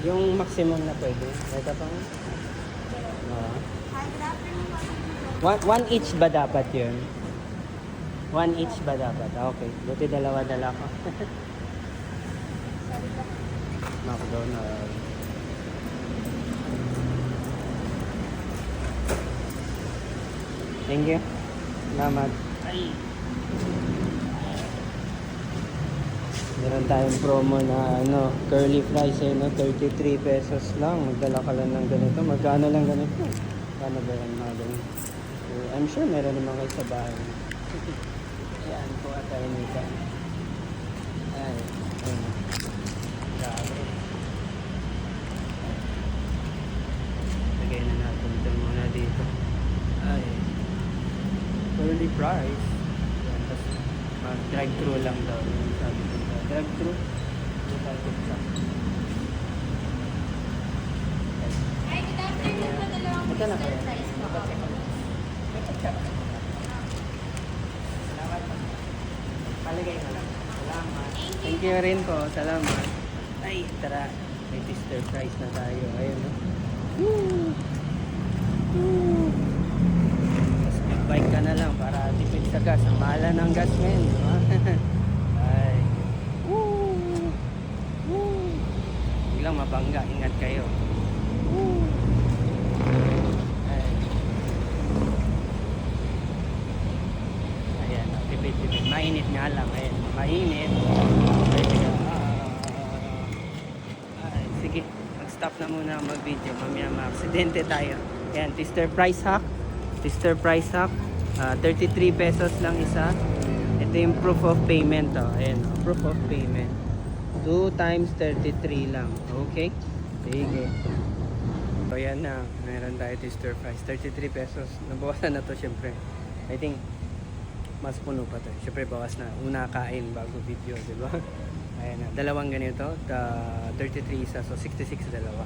Yung maximum na pwede. Ito pang... one each ba dapat yun? One each ba dapat? Okay. Buti dalawa-dala ko. McDonald's. Thank you. Salamat. Ay. Meron tayong promo na curly fries no, 33 pesos lang. Magdala ka lang ng ganito. Magkano lang ganito? Paano ba yan mga ganito? So, I'm sure meron naman kayo sa bahay. Ayan po at tayo nito. Ay. Ayan. Grabe. Lagay na natin ito muna dito. Ay. Curly fries. Ayan. Tapos mag-drive-thru lang daw. Sabi ko. Drive-thru. Ay, good afternoon po. Dalawang Ito na kayo. price po. Salamat po. Palagay na lang. Salamat. Thank you rin po. Salamat. Ay, tara. May twister fries na tayo. Ayun, no? Woo! Woo! Mas bike ka na lang para tipid sa gas. Ang mahala ng gas ngayon, di ba? Ay. Woo! Woo! Biglang mabangga. Ingat kayo. Woo! Ay. Ayan, tipid-tipid. Mainit nga lang. Ayan, mainit. Ay, sige. Mag-stop na muna mag-video. Mamaya ma-aksidente tayo. Ayan, twister price hack. Twister price hack. 33 pesos lang isa. Ito yung proof of payment. Oh. Ayan, proof of payment. 2 times 33 lang. Okay? Sige. So, yan na. Meron tayo twister price. 33 pesos. Nabawasan na to syempre. I think mas puno pa to. Syempre bawas na. Una kain bago video, di ba? Ayan na. Dalawang ganito. 33 isa. So 66 dalawa.